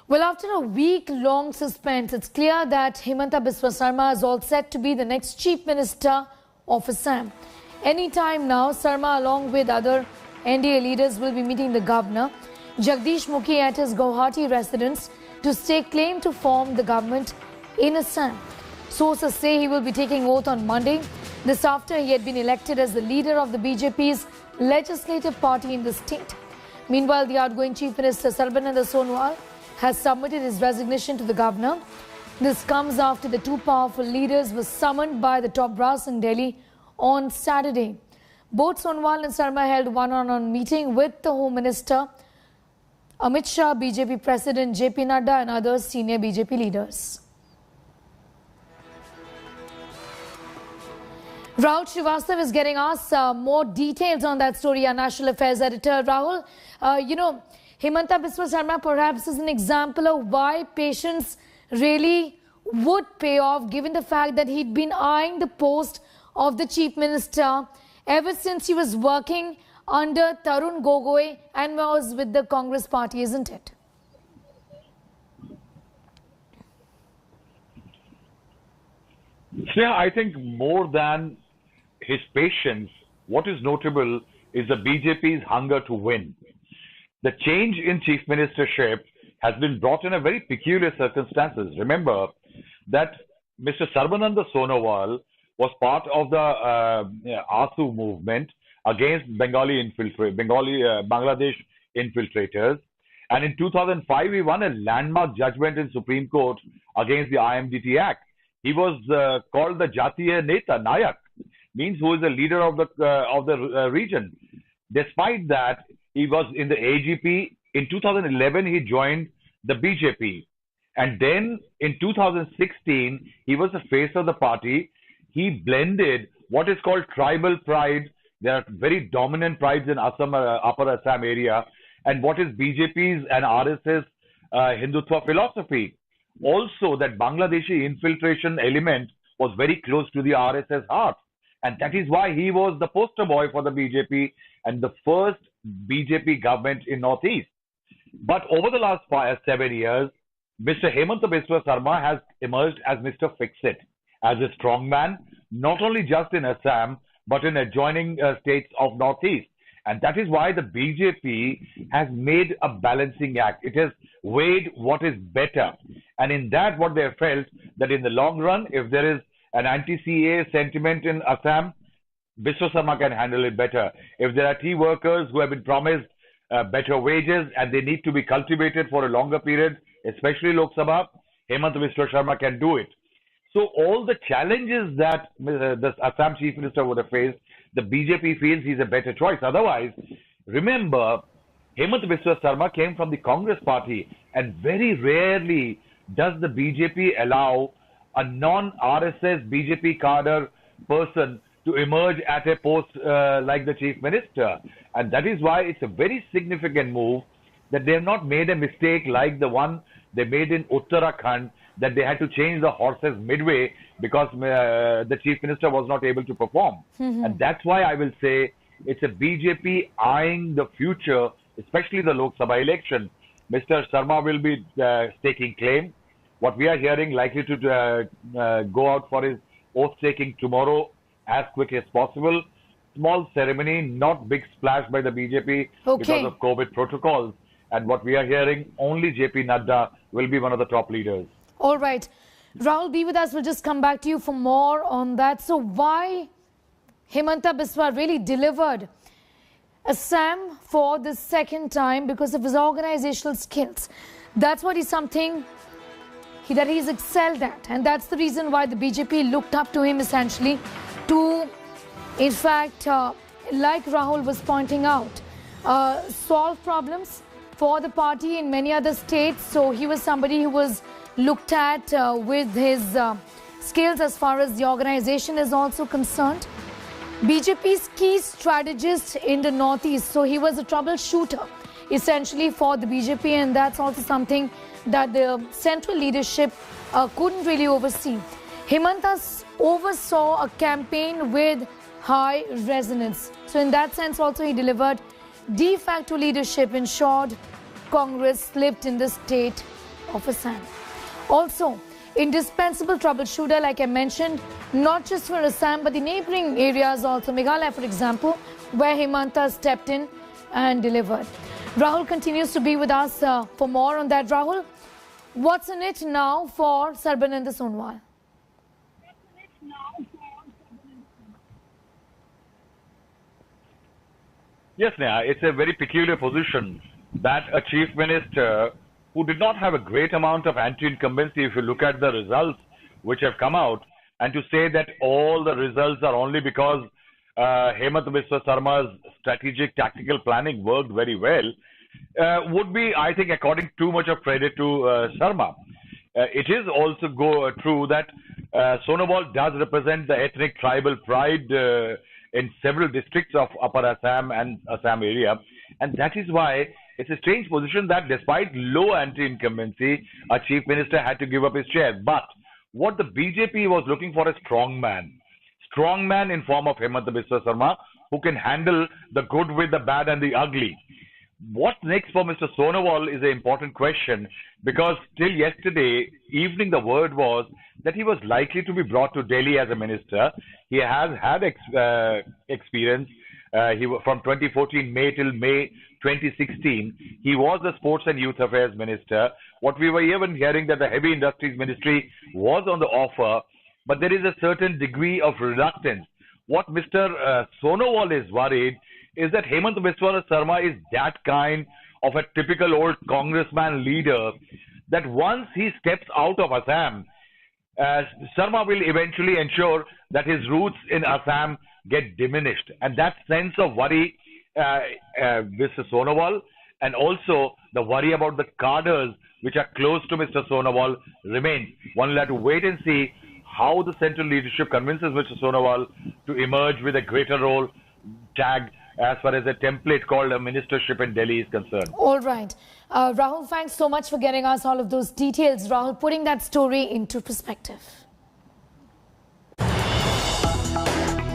Well, after a week-long suspense, it's clear that Himanta Biswa Sarma is all set to be the next Chief Minister of Assam. Anytime now, Sarma, along with other NDA leaders, will be meeting the Governor Jagadish Mukhi at his Guwahati residence to stake claim to form the government in Assam. Sources say he will be taking oath on Monday. This after he had been elected as the leader of the BJP's Legislative Party in the state. Meanwhile, the outgoing Chief Minister Sarbananda Sonowal has submitted his resignation to the governor. This comes after the two powerful leaders were summoned by the top brass in Delhi on Saturday. Both Sonowal and Sarma held one-on-one meeting with the Home Minister Amit Shah, BJP President JP Nadda and other senior BJP leaders. Rahul Srivastav is getting us more details on that story, our National Affairs Editor. Rahul, Himanta Biswa Sarma perhaps is an example of why patience really would pay off, given the fact that he'd been eyeing the post of the Chief Minister ever since he was working under Tarun Gogoi and was with the Congress Party, isn't it? Yeah, I think more than his patience, what is notable is the BJP's hunger to win. The change in chief ministership has been brought in a very peculiar circumstances. Remember that Mr. Sarbananda Sonowal was part of the ASU movement against Bangladesh infiltrators. And in 2005, he won a landmark judgment in Supreme Court against the IMDT Act. He was called the Jatiya Neta, Nayak, means who is the leader of the region. Despite that, he was in the AGP. In 2011, he joined the BJP. And then in 2016, he was the face of the party. He blended what is called tribal pride. There are very dominant prides in Assam, Upper Assam area. And what is BJP's and RSS Hindutva philosophy. Also, that Bangladeshi infiltration element was very close to the RSS heart. And that is why he was the poster boy for the BJP and the first BJP government in Northeast. But over the last 7 years, Mr. Himanta Biswa Sarma has emerged as Mr. Fix-It, as a strong man, not only just in Assam, but in adjoining states of Northeast. And that is why the BJP has made a balancing act. It has weighed what is better. And in that, what they have felt that in the long run, if there is an anti-CA sentiment in Assam, Biswa Sarma can handle it better. If there are tea workers who have been promised better wages and they need to be cultivated for a longer period, especially Lok Sabha, Himanta Biswa Sarma can do it. So all the challenges that the Assam Chief Minister would have faced, the BJP feels he's a better choice. Otherwise, remember, Himanta Biswa Sarma came from the Congress Party, and very rarely does the BJP allow a non-RSS BJP cadre person to emerge at a post like the Chief Minister. And that is why it's a very significant move that they have not made a mistake like the one they made in Uttarakhand, that they had to change the horses midway because the Chief Minister was not able to perform. And that's why I will say it's a BJP eyeing the future, especially the Lok Sabha election. Mr. Sarma will be staking claim. What we are hearing, likely to go out for his oath-taking tomorrow as quickly as possible. Small ceremony, not big splash by the BJP because of COVID protocols. And what we are hearing, only JP Nadda will be one of the top leaders. All right. Rahul, be with us. We'll just come back to you for more on that. So why Himanta Biswa really delivered Assam for the second time? Because of his organizational skills. That's what is something that he's excelled at. And that's the reason why the BJP looked up to him essentially to, in fact, like Rahul was pointing out, solve problems for the party in many other states. So he was somebody who was looked at with his skills as far as the organization is also concerned. BJP's key strategist in the Northeast. So he was a troubleshooter essentially for the BJP, and that's also something that the central leadership couldn't really oversee. Himanta oversaw a campaign with high resonance. So in that sense also he delivered de facto leadership, ensured Congress slipped in the state of Assam. Also, indispensable troubleshooter, like I mentioned, not just for Assam but the neighbouring areas also, Meghalaya for example, where Himanta stepped in and delivered. Rahul continues to be with us for more on that. Rahul, what's in it now for Sarbananda Sonowal? Yes, Neha, it's a very peculiar position that a chief minister who did not have a great amount of anti-incumbency, if you look at the results which have come out, and to say that all the results are only because Himanta Biswa Sarma's strategic tactical planning worked very well, would be, I think, according too much of credit to Sarma. It is also true that Sonowal does represent the ethnic tribal pride in several districts of Upper Assam and Assam area, and that is why it's a strange position that despite low anti-incumbency, a chief minister had to give up his chair. But what the BJP was looking for, a strong man in form of Himanta Biswa Sarma, who can handle the good with the bad and the ugly. What next for Mr. Sonowal is an important question, because till yesterday evening the word was that he was likely to be brought to Delhi as a minister. He has had experience. From 2014 May till May 2016, he was the Sports and Youth Affairs Minister. What we were even hearing that the Heavy Industries Ministry was on the offer, but there is a certain degree of reluctance. What Mr. Sonowal is worried is that Himanta Biswa Sarma is that kind of a typical old congressman leader that once he steps out of Assam, Sarma will eventually ensure that his roots in Assam get diminished. And that sense of worry, Mr. Sonowal, and also the worry about the cadres which are close to Mr. Sonowal remains. One will have to wait and see how the central leadership convinces Mr. Sonowal to emerge with a greater role tag as far as a template called a ministership in Delhi is concerned. All right. Rahul, thanks so much for getting us all of those details. Rahul, putting that story into perspective.